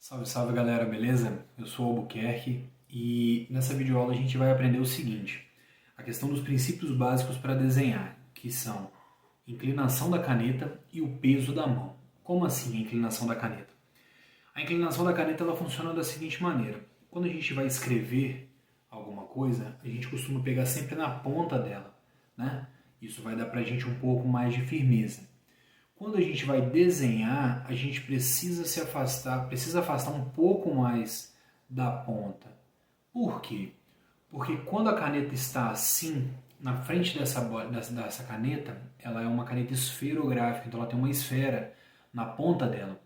Salve, salve galera, beleza? Eu sou o Albuquerque e nessa videoaula a gente vai aprender o seguinte: a questão dos princípios básicos para desenhar, que são inclinação da caneta e o peso da mão. Como assim a inclinação da caneta? A inclinação da caneta ela funciona da seguinte maneira: quando a gente vai escrever alguma coisa, a gente costuma pegar sempre na ponta dela, né? Isso vai dar pra gente um pouco mais de firmeza. Quando a gente vai desenhar, a gente precisa afastar um pouco mais da ponta. Por quê? Porque quando a caneta está assim, na frente dessa caneta, ela é uma caneta esferográfica, então ela tem uma esfera na ponta dela.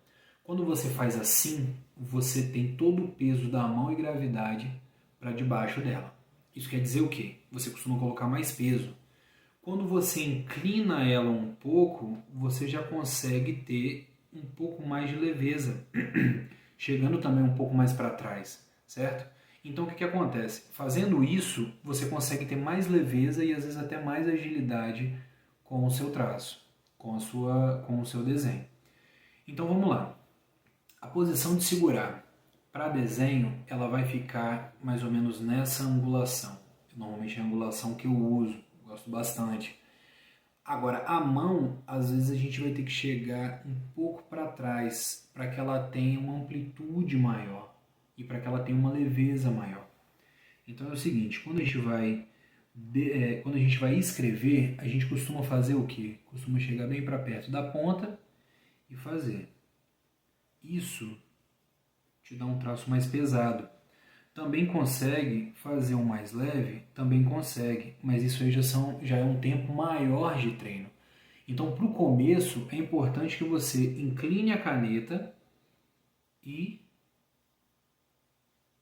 Quando você faz assim, você tem todo o peso da mão e gravidade para debaixo dela. Isso quer dizer o quê? Você costuma colocar mais peso. Quando você inclina ela um pouco, você já consegue ter um pouco mais de leveza, chegando também um pouco mais para trás, certo? Então o que acontece? Fazendo isso, você consegue ter mais leveza e às vezes até mais agilidade com o seu traço, com o seu desenho. Então vamos lá. A posição de segurar para desenho, ela vai ficar mais ou menos nessa angulação. Normalmente é a angulação que eu uso, gosto bastante. Agora, a mão, às vezes a gente vai ter que chegar um pouco para trás para que ela tenha uma amplitude maior e para que ela tenha uma leveza maior. Então é o seguinte, quando a gente vai escrever, a gente costuma fazer o quê? Costuma chegar bem para perto da ponta e fazer. Isso te dá um traço mais pesado. Também consegue fazer um mais leve? Também consegue, mas isso aí já é um tempo maior de treino. Então, para o começo, é importante que você incline a caneta e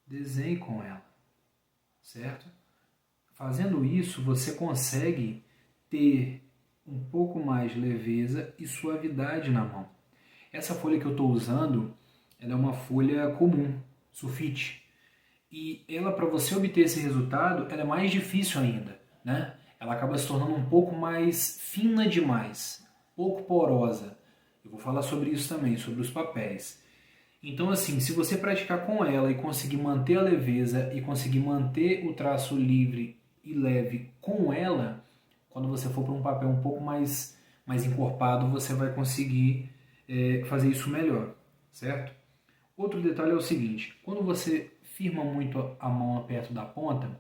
desenhe com ela, certo? Fazendo isso, você consegue ter um pouco mais de leveza e suavidade na mão. Essa folha que eu estou usando, ela é uma folha comum, sulfite. E ela, para você obter esse resultado, ela é mais difícil ainda, né? Ela acaba se tornando um pouco mais fina demais, pouco porosa. Eu vou falar sobre isso também, sobre os papéis. Então, assim, se você praticar com ela e conseguir manter a leveza e conseguir manter o traço livre e leve com ela, quando você for para um papel um pouco mais encorpado, você vai conseguir fazer isso melhor, certo? Outro detalhe é o seguinte, quando você firma muito a mão perto da ponta,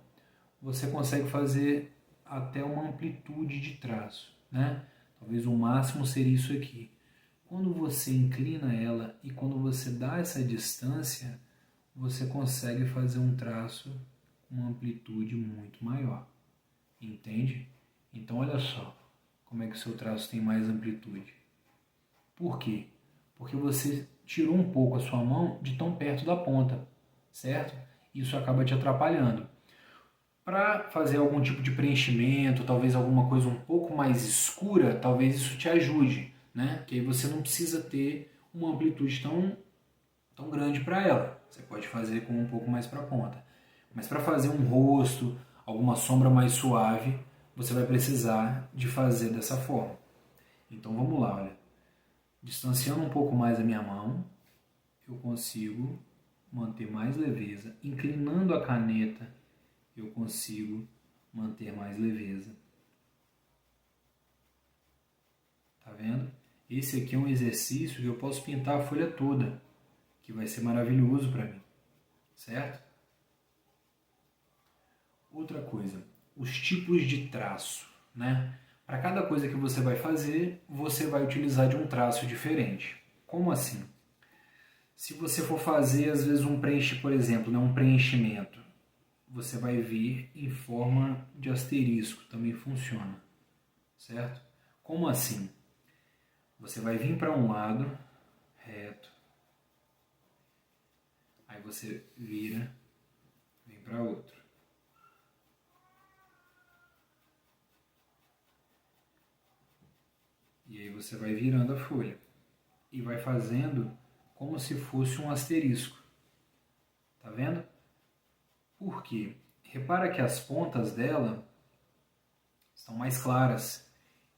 você consegue fazer até uma amplitude de traço, né? Talvez o máximo seria isso aqui. Quando você inclina ela e quando você dá essa distância, você consegue fazer um traço com uma amplitude muito maior, entende? Então olha só como é que o seu traço tem mais amplitude. Por quê? Porque você tirou um pouco a sua mão de tão perto da ponta, certo? Isso acaba te atrapalhando. Para fazer algum tipo de preenchimento, talvez alguma coisa um pouco mais escura, talvez isso te ajude, né? Que aí você não precisa ter uma amplitude tão grande para ela. Você pode fazer com um pouco mais para a ponta. Mas para fazer um rosto, alguma sombra mais suave, você vai precisar de fazer dessa forma. Então vamos lá, olha. Distanciando um pouco mais a minha mão, eu consigo manter mais leveza. Inclinando a caneta, eu consigo manter mais leveza. Tá vendo? Esse aqui é um exercício que eu posso pintar a folha toda, que vai ser maravilhoso para mim, certo? Outra coisa, os tipos de traço, né? Para cada coisa que você vai fazer, você vai utilizar de um traço diferente. Como assim? Se você for fazer, às vezes, por exemplo, né, um preenchimento, você vai vir em forma de asterisco, também funciona, certo? Como assim? Você vai vir para um lado, reto, aí você vira, vem para outro. E aí você vai virando a folha e vai fazendo como se fosse um asterisco. Tá vendo? Por quê? Repara que as pontas dela estão mais claras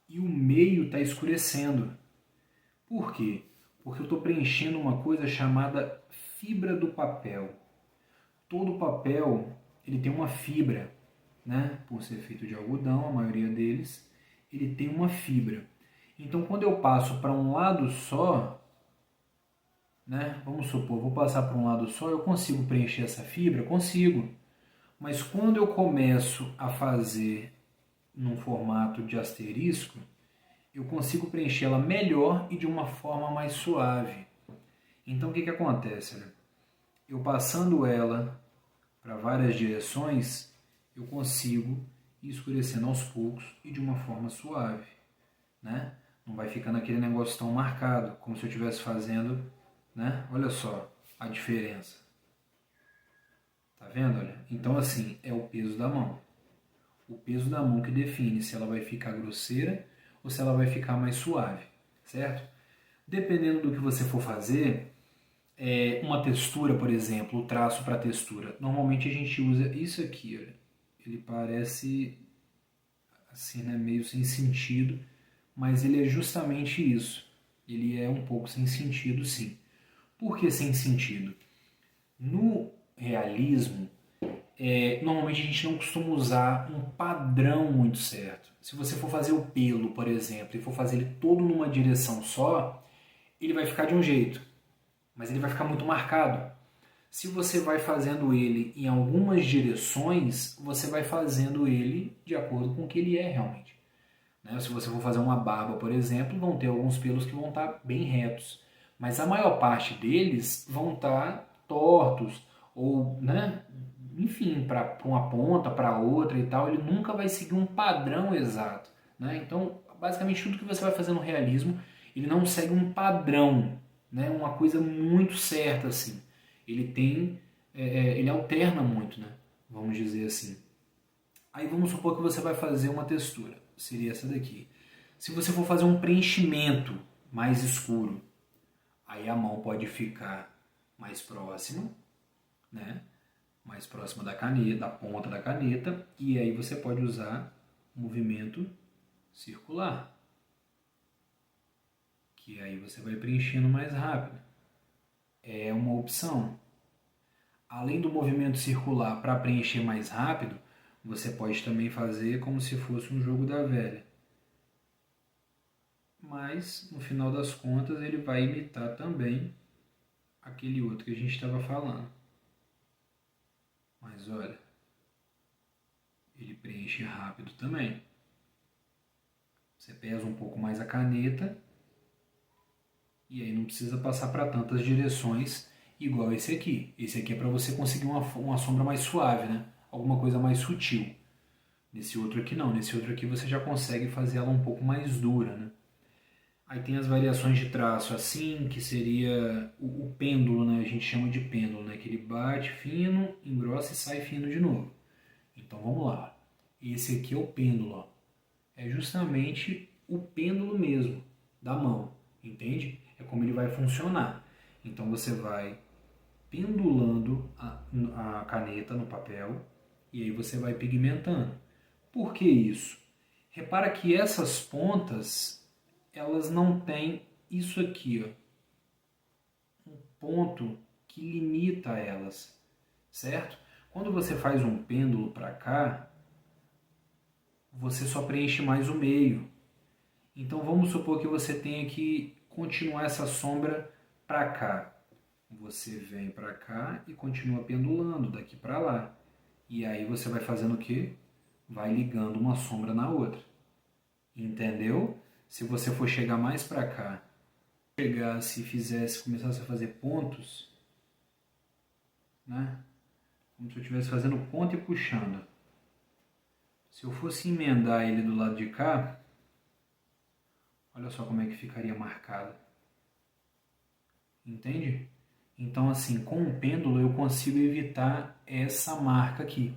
e o meio está escurecendo. Por quê? Porque eu estou preenchendo uma coisa chamada fibra do papel. Todo papel ele tem uma fibra, né? Por ser feito de algodão, a maioria deles, ele tem uma fibra. Então, quando eu passo para um lado só, né? Vamos supor, vou passar para um lado só, eu consigo preencher essa fibra? Consigo. Mas quando eu começo a fazer num formato de asterisco, eu consigo preencher ela melhor e de uma forma mais suave. Então, o que acontece? Né? Eu passando ela para várias direções, eu consigo ir escurecendo aos poucos e de uma forma suave, né? Não vai ficar naquele negócio tão marcado, como se eu estivesse fazendo, né? Olha só a diferença. Tá vendo? Olha? Então, assim, é o peso da mão. O peso da mão que define se ela vai ficar grosseira ou se ela vai ficar mais suave, certo? Dependendo do que você for fazer, uma textura, por exemplo, o traço para textura. Normalmente a gente usa isso aqui, olha. Ele parece assim, né, meio sem sentido, mas ele é justamente isso. Ele é um pouco sem sentido, sim. Por que sem sentido? No realismo, normalmente a gente não costuma usar um padrão muito certo. Se você for fazer o pelo, por exemplo, e for fazer ele todo numa direção só, ele vai ficar de um jeito, mas ele vai ficar muito marcado. Se você vai fazendo ele em algumas direções, você vai fazendo ele de acordo com o que ele é realmente. Né? Se você for fazer uma barba, por exemplo, vão ter alguns pelos que vão estar bem retos, mas a maior parte deles vão estar tortos, ou, né? Enfim, para uma ponta, para outra e tal, ele nunca vai seguir um padrão exato. Né? Então, basicamente, tudo que você vai fazer no realismo, ele não segue um padrão, né? Uma coisa muito certa, assim. Ele tem, ele alterna muito, né? Vamos dizer assim. Aí vamos supor que você vai fazer uma textura, seria essa daqui. Se você for fazer um preenchimento mais escuro, aí a mão pode ficar mais próxima, né? Mais próxima da caneta, da ponta da caneta, e aí você pode usar movimento circular, que aí você vai preenchendo mais rápido. É uma opção. Além do movimento circular para preencher mais rápido, você pode também fazer como se fosse um jogo da velha. Mas, no final das contas, ele vai imitar também aquele outro que a gente estava falando. Mas olha, ele preenche rápido também. Você pesa um pouco mais a caneta e aí não precisa passar para tantas direções igual esse aqui. Esse aqui é para você conseguir uma sombra mais suave, né? Alguma coisa mais sutil. Nesse outro aqui não, nesse outro aqui você já consegue fazer ela um pouco mais dura, né? Aí tem as variações de traço assim, que seria o pêndulo, né? A gente chama de pêndulo, né? Que ele bate fino, engrossa e sai fino de novo. Então vamos lá. Esse aqui é o pêndulo, ó. É justamente o pêndulo mesmo da mão, entende? É como ele vai funcionar. Então você vai pendulando a caneta no papel e aí você vai pigmentando. Por que isso? Repara que essas pontas, elas não têm isso aqui, ó, um ponto que limita elas, certo? Quando você faz um pêndulo para cá, você só preenche mais o meio. Então vamos supor que você tenha que continuar essa sombra para cá. Você vem para cá e continua pendulando daqui para lá. E aí você vai fazendo o quê? Vai ligando uma sombra na outra. Entendeu? Se você for chegar mais para cá, começasse a fazer pontos, né? Como se eu estivesse fazendo ponto e puxando. Se eu fosse emendar ele do lado de cá, olha só como é que ficaria marcado. Entende? Então, assim, com o pêndulo eu consigo evitar essa marca aqui.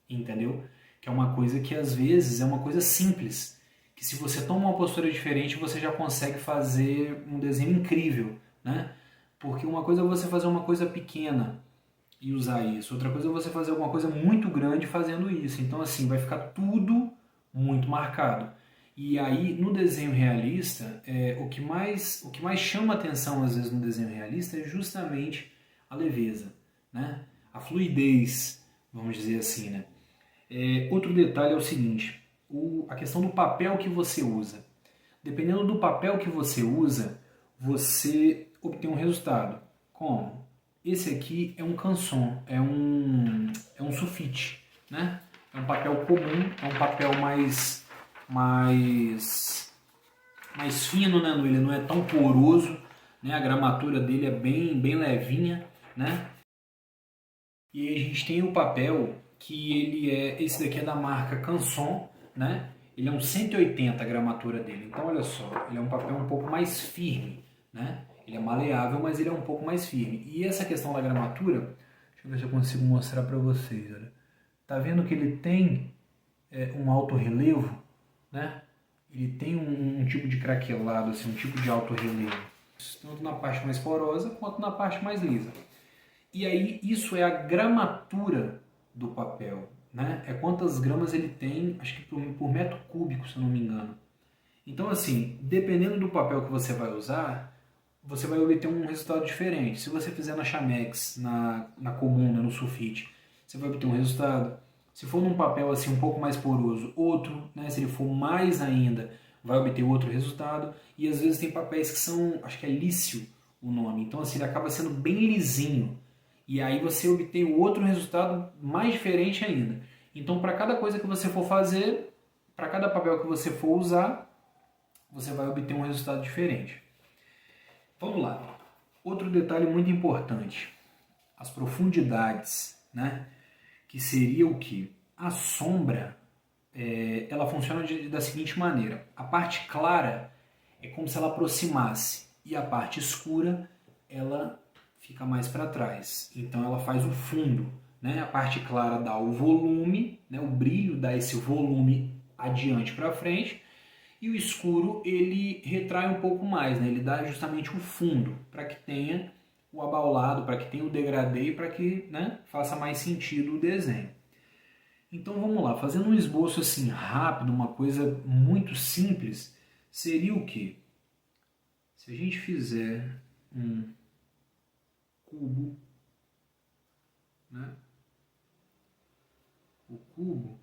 Entendeu? Que é uma coisa que às vezes é uma coisa simples. Que se você toma uma postura diferente, você já consegue fazer um desenho incrível, né? Porque uma coisa é você fazer uma coisa pequena e usar isso. Outra coisa é você fazer alguma coisa muito grande fazendo isso. Então, assim, vai ficar tudo muito marcado. E aí, no desenho realista, o que mais chama atenção às vezes no desenho realista é justamente a leveza, né? A fluidez, vamos dizer assim, né? Outro detalhe é o seguinte, a questão do papel que você usa. Dependendo do papel que você usa, você obtém um resultado. Como? Esse aqui é um canson, é um sulfite, né? É um papel comum, é um papel mais fino, né? Ele não é tão poroso, né? A gramatura dele é bem levinha, né? E aí a gente tem o papel que esse daqui é da marca Canson, né? Ele é um 180 a gramatura dele. Então olha só, ele é um papel um pouco mais firme, né? Ele é maleável, mas ele é um pouco mais firme. E essa questão da gramatura, deixa eu ver se eu consigo mostrar para vocês, olha. Tá vendo que ele tem um alto relevo, né? Ele tem um tipo de craquelado, assim, um tipo de alto relevo, tanto na parte mais porosa quanto na parte mais lisa. E aí isso é a gramatura do papel, né? É quantas gramas ele tem, acho que por metro cúbico, se eu não me engano. Então assim, dependendo do papel que você vai usar, você vai obter um resultado diferente. Se você fizer na Chamex, na comum, né, no sulfite, você vai obter um resultado. Se for num papel assim um pouco mais poroso, outro, né? Se ele for mais ainda, vai obter outro resultado. E às vezes tem papéis que são, acho que é lício o nome, então assim ele acaba sendo bem lisinho. E aí você obtém outro resultado mais diferente ainda. Então para cada coisa que você for fazer, para cada papel que você for usar, você vai obter um resultado diferente. Vamos lá. Outro detalhe muito importante, as profundidades, né? Que seria o que? A sombra, ela funciona da seguinte maneira. A parte clara é como se ela aproximasse e a parte escura, ela fica mais para trás. Então ela faz o fundo, né? A parte clara dá o volume, né? O brilho dá esse volume adiante para frente. E o escuro ele retrai um pouco mais, né? Ele dá justamente o fundo, para que tenha o abaulado, para que tenha o degradê e para que, né, faça mais sentido o desenho. Então vamos lá, fazendo um esboço assim rápido, uma coisa muito simples, seria o quê? Se a gente fizer um cubo, né? O cubo,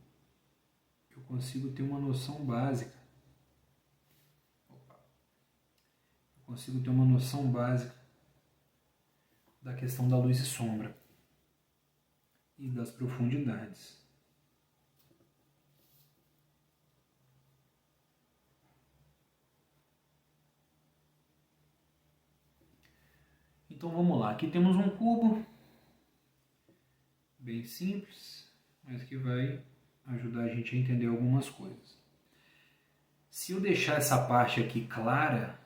eu consigo ter uma noção básica. Eu consigo ter uma noção básica da questão da luz e sombra e das profundidades. Então vamos lá, aqui temos um cubo, bem simples, mas que vai ajudar a gente a entender algumas coisas. Se eu deixar essa parte aqui clara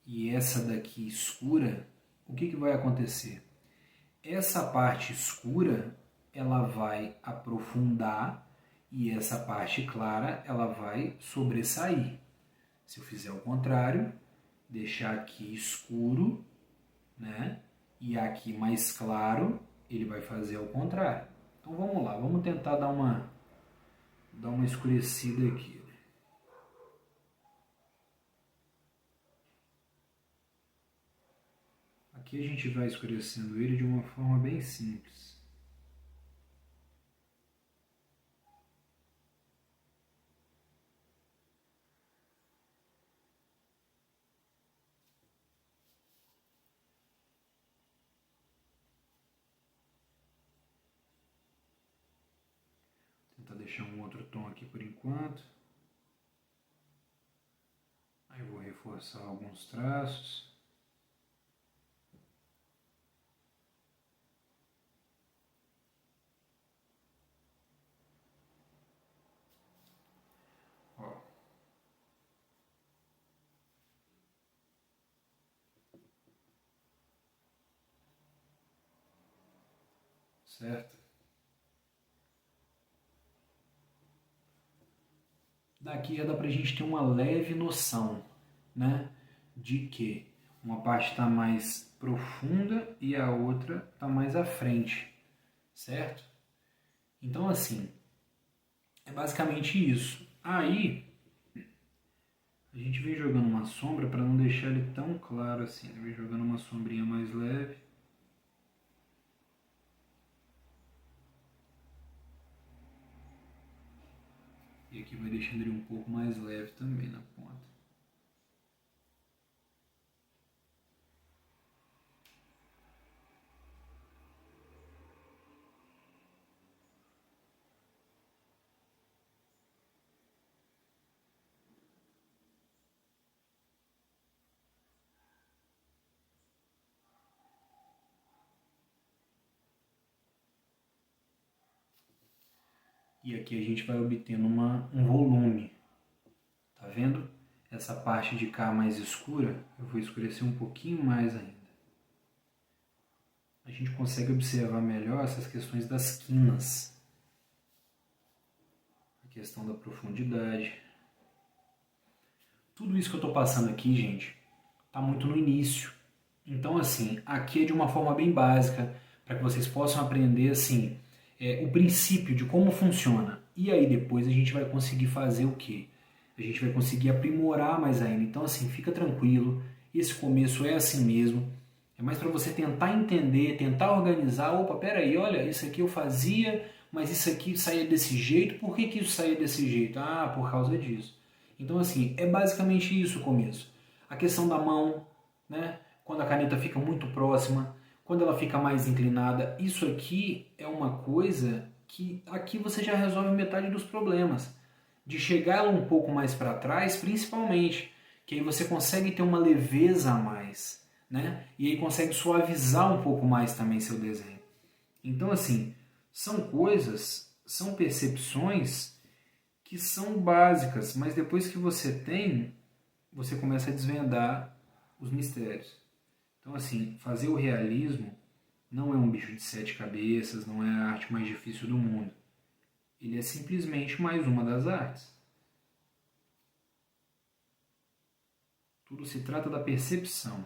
e essa daqui escura, o que vai acontecer? Essa parte escura, ela vai aprofundar e essa parte clara, ela vai sobressair. Se eu fizer o contrário, deixar aqui escuro, né? E aqui mais claro, ele vai fazer ao contrário. Então vamos lá, vamos tentar dar uma escurecida aqui. Aqui a gente vai escurecendo ele de uma forma bem simples. Vou tentar deixar um outro tom aqui por enquanto. Aí eu vou reforçar alguns traços. Ó. Certo? Daqui já dá pra gente ter uma leve noção, né? De que uma parte está mais profunda e a outra está mais à frente, certo? Então assim, é basicamente isso. Aí A gente vem jogando uma sombra para não deixar ele tão claro assim. Vem jogando uma sombrinha mais leve. E aqui vai deixando ele um pouco mais leve também na ponta. E aqui a gente vai obtendo um volume. Tá vendo? Essa parte de cá mais escura, eu vou escurecer um pouquinho mais ainda. A gente consegue observar melhor essas questões das quinas. A questão da profundidade. Tudo isso que eu estou passando aqui, gente, está muito no início. Então, assim, aqui é de uma forma bem básica, para que vocês possam aprender, assim, o princípio de como funciona. E aí depois a gente vai conseguir fazer o quê? A gente vai conseguir aprimorar mais ainda. Então, assim, fica tranquilo. Esse começo é assim mesmo. É mais para você tentar entender, tentar organizar. Opa, peraí, olha, isso aqui eu fazia, mas isso aqui saía desse jeito. Por que isso saía desse jeito? Ah, por causa disso. Então, assim, é basicamente isso o começo. A questão da mão, né? Quando a caneta fica muito próxima, quando ela fica mais inclinada. Isso aqui é uma coisa que aqui você já resolve metade dos problemas. De chegar ela um pouco mais para trás, principalmente, que aí você consegue ter uma leveza a mais, né? E aí consegue suavizar um pouco mais também seu desenho. Então, assim, são coisas, são percepções que são básicas, mas depois que você tem, você começa a desvendar os mistérios. Então, assim, fazer o realismo não é um bicho de 7 cabeças, não é a arte mais difícil do mundo. Ele é simplesmente mais uma das artes. Tudo se trata da percepção,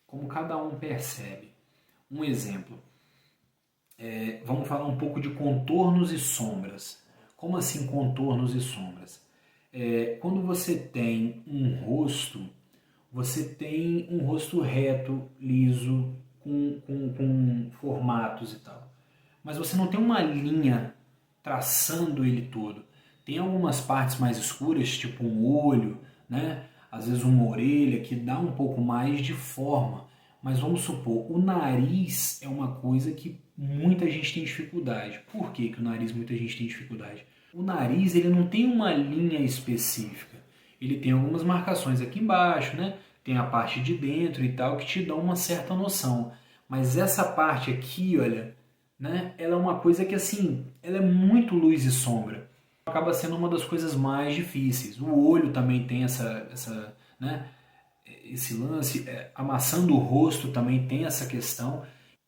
como cada um percebe. Um exemplo, vamos falar um pouco de contornos e sombras. Como assim contornos e sombras? Quando você tem um rosto, você tem um rosto reto, liso, com formatos e tal. Mas você não tem uma linha traçando ele todo. Tem algumas partes mais escuras, tipo um olho, né? Às vezes uma orelha, que dá um pouco mais de forma. Mas vamos supor, o nariz é uma coisa que muita gente tem dificuldade. Por que o nariz muita gente tem dificuldade? O nariz ele não tem uma linha específica. Ele tem algumas marcações aqui embaixo, né? Tem a parte de dentro e tal, que te dão uma certa noção. Mas essa parte aqui, olha, né? Ela é uma coisa que, assim, ela é muito luz e sombra. Acaba sendo uma das coisas mais difíceis. O olho também tem né? Esse lance. A maçã do rosto também tem essa questão.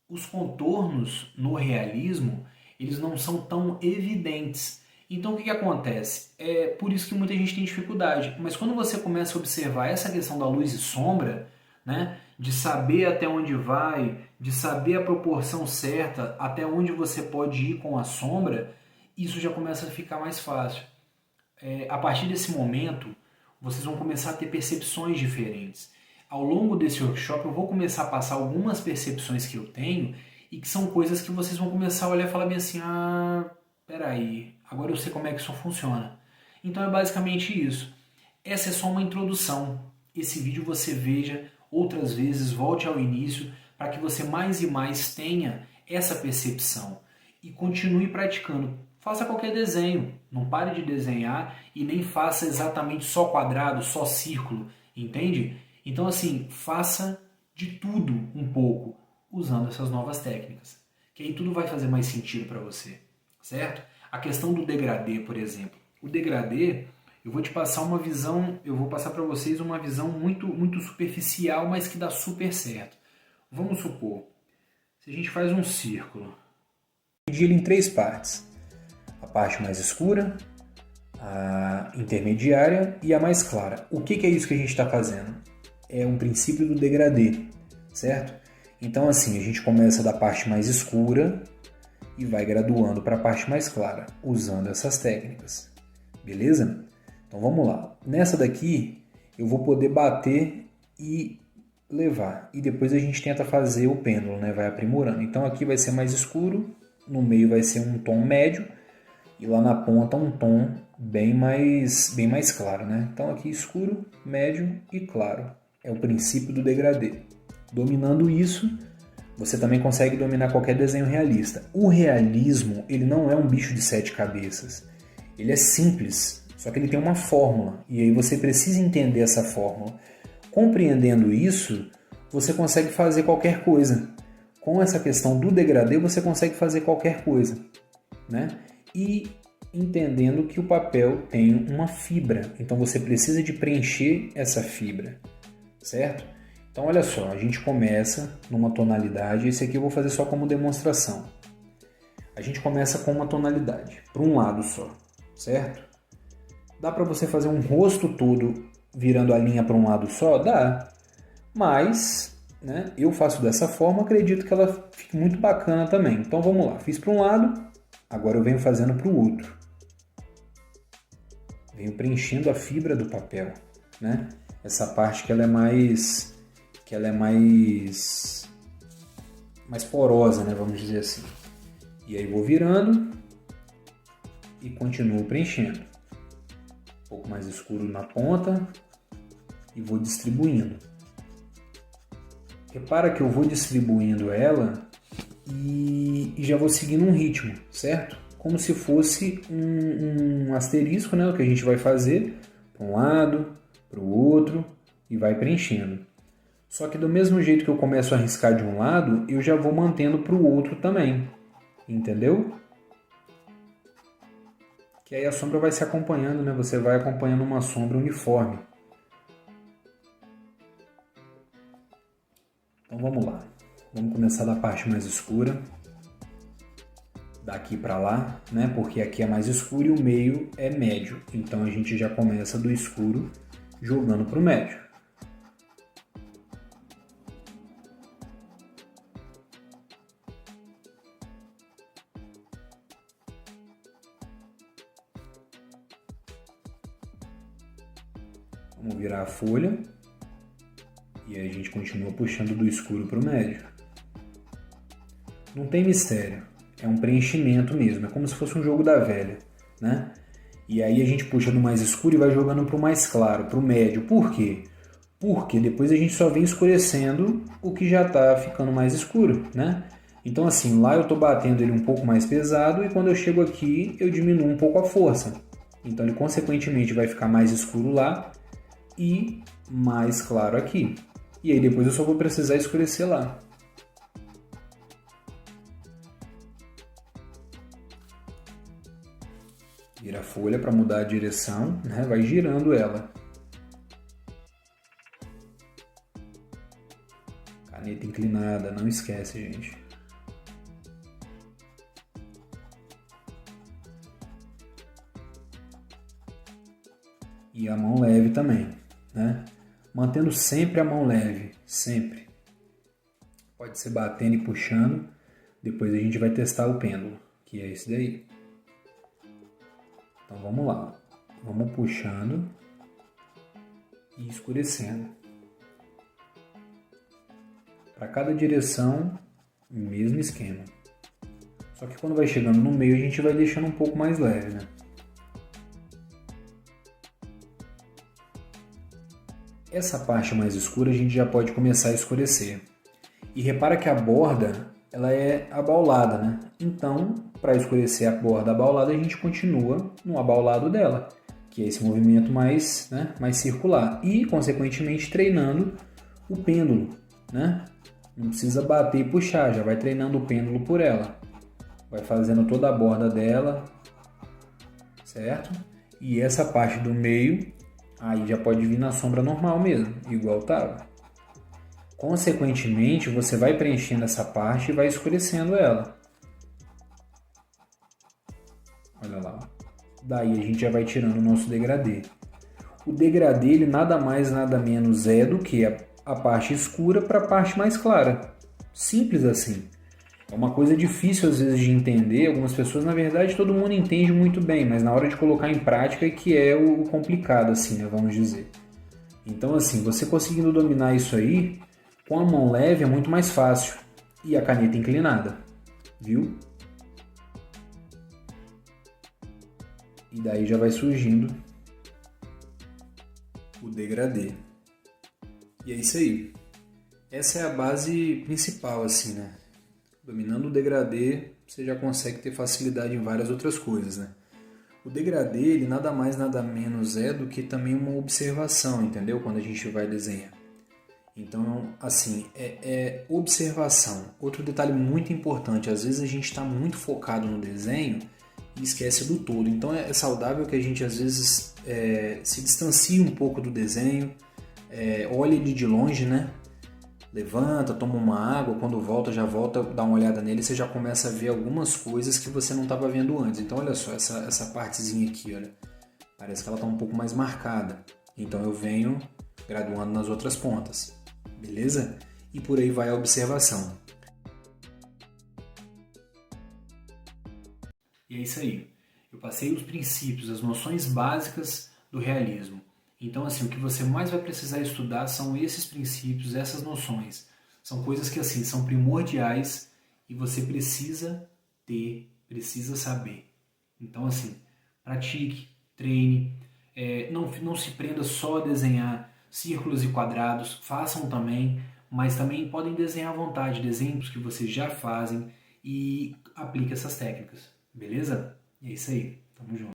Os contornos no realismo, eles não são tão evidentes. Então o que acontece? É por isso que muita gente tem dificuldade. Mas quando você começa a observar essa questão da luz e sombra, né, de saber até onde vai, de saber a proporção certa, até onde você pode ir com a sombra, isso já começa a ficar mais fácil. A partir desse momento, vocês vão começar a ter percepções diferentes. Ao longo desse workshop, eu vou começar a passar algumas percepções que eu tenho e que são coisas que vocês vão começar a olhar e falar bem assim, peraí, agora eu sei como é que isso funciona. Então é basicamente isso. Essa é só uma introdução. Esse vídeo você veja outras vezes, volte ao início, para que você mais e mais tenha essa percepção e continue praticando. Faça qualquer desenho, não pare de desenhar e nem faça exatamente só quadrado, só círculo, entende? Então assim, faça de tudo um pouco, usando essas novas técnicas, que aí tudo vai fazer mais sentido para você, certo? A questão do degradê, por exemplo. O degradê, eu vou te passar uma visão, eu vou passar para vocês uma visão muito superficial, mas que dá super certo. Vamos supor, se a gente faz um círculo, dividir ele em 3 partes. A parte mais escura, a intermediária e a mais clara. O que é isso que a gente está fazendo? É um princípio do degradê, certo? Então assim, a gente começa da parte mais escura e vai graduando para a parte mais clara, usando essas técnicas. Beleza? Então vamos lá. Nessa daqui, eu vou poder bater e levar. E depois a gente tenta fazer o pêndulo, né? Vai aprimorando. Então aqui vai ser mais escuro, no meio vai ser um tom médio e lá na ponta um tom bem mais claro, né? Então aqui escuro, médio e claro. É o princípio do degradê. Dominando isso, você também consegue dominar qualquer desenho realista. O realismo, ele não é um bicho de 7 cabeças. Ele é simples, só que ele tem uma fórmula. E aí você precisa entender essa fórmula. Compreendendo isso, você consegue fazer qualquer coisa. Com essa questão do degradê, você consegue fazer qualquer coisa, né? E entendendo que o papel tem uma fibra. Então você precisa de preencher essa fibra, certo? Então olha só, a gente começa numa tonalidade, esse aqui eu vou fazer só como demonstração. A gente começa com uma tonalidade, para um lado só, certo? Dá para você fazer um rosto todo virando a linha para um lado só? Dá, mas né, eu faço dessa forma, acredito que ela fique muito bacana também. Então vamos lá, fiz para um lado, agora eu venho fazendo para o outro. Venho preenchendo a fibra do papel, né? Essa parte que ela é mais porosa, né, vamos dizer assim. E aí vou virando e continuo preenchendo. Um pouco mais escuro na ponta e vou distribuindo. Repara que eu vou distribuindo ela e já vou seguindo um ritmo, certo? Como se fosse um asterisco, né, o que a gente vai fazer para um lado, para o outro e vai preenchendo. Só que do mesmo jeito que eu começo a riscar de um lado, eu já vou mantendo para o outro também. Entendeu? Que aí a sombra vai se acompanhando, né? Você vai acompanhando uma sombra uniforme. Então vamos lá. Vamos começar da parte mais escura. Daqui para lá, né? Porque aqui é mais escuro e o meio é médio. Então a gente já começa do escuro jogando para o médio. Vamos virar a folha e aí a gente continua puxando do escuro para o médio. Não tem mistério, é um preenchimento mesmo, é como se fosse um jogo da velha, né? E aí a gente puxa do mais escuro e vai jogando para o mais claro, para o médio. Por quê? Porque depois a gente só vem escurecendo o que já está ficando mais escuro, né? Então assim, lá eu estou batendo ele um pouco mais pesado e quando eu chego aqui eu diminuo um pouco a força. Então ele consequentemente vai ficar mais escuro lá e mais claro aqui. E aí depois eu só vou precisar escurecer lá. Vira a folha para mudar a direção, né? Vai girando ela. Caneta inclinada, não esquece, gente. E a mão leve também, né? Mantendo sempre a mão leve, sempre. Pode ser batendo e puxando. Depois a gente vai testar o pêndulo, que é esse daí. Então vamos lá. Vamos puxando e escurecendo. Para cada direção, mesmo esquema. Só que quando vai chegando no meio, a gente vai deixando um pouco mais leve, né? Essa parte mais escura a gente já pode começar a escurecer. E repara que a borda ela é abaulada, né? Então, para escurecer a borda abaulada, a gente continua no abaulado dela, que é esse movimento mais circular. E, consequentemente, treinando o pêndulo, né? Não precisa bater e puxar, já vai treinando o pêndulo por ela. Vai fazendo toda a borda dela, certo? E essa parte do meio, aí já pode vir na sombra normal mesmo, igual estava. Consequentemente, você vai preenchendo essa parte e vai escurecendo ela. Olha lá. Daí a gente já vai tirando o nosso degradê. O degradê, ele nada mais, nada menos é do que a parte escura para a parte mais clara. Simples assim. É uma coisa difícil às vezes de entender. Algumas pessoas, na verdade, todo mundo entende muito bem, mas na hora de colocar em prática é que é o complicado, assim, né, vamos dizer. Então assim, você conseguindo dominar isso aí, com a mão leve é muito mais fácil. E a caneta inclinada, viu? E daí já vai surgindo o degradê. E é isso aí. Essa é a base principal, assim, né? Dominando o degradê, você já consegue ter facilidade em várias outras coisas, né? O degradê, ele nada mais, nada menos é do que também uma observação, entendeu? Quando a gente vai desenhar. Então, assim, é observação. Outro detalhe muito importante, às vezes a gente está muito focado no desenho e esquece do todo. Então é saudável que a gente, às vezes, se distancie um pouco do desenho, olhe ele de longe, né? Levanta, toma uma água, quando volta, já volta, dá uma olhada nele, você já começa a ver algumas coisas que você não estava vendo antes. Então olha só, essa partezinha aqui, olha, parece que ela está um pouco mais marcada. Então eu venho graduando nas outras pontas, beleza? E por aí vai a observação. E é isso aí. Eu passei os princípios, as noções básicas do realismo. Então, assim, o que você mais vai precisar estudar são esses princípios, essas noções. São coisas que, assim, são primordiais e você precisa ter, precisa saber. Então, assim, pratique, treine, não se prenda só a desenhar círculos e quadrados, façam também, mas também podem desenhar à vontade, desenhos que vocês já fazem e aplique essas técnicas, beleza? E é isso aí, tamo junto.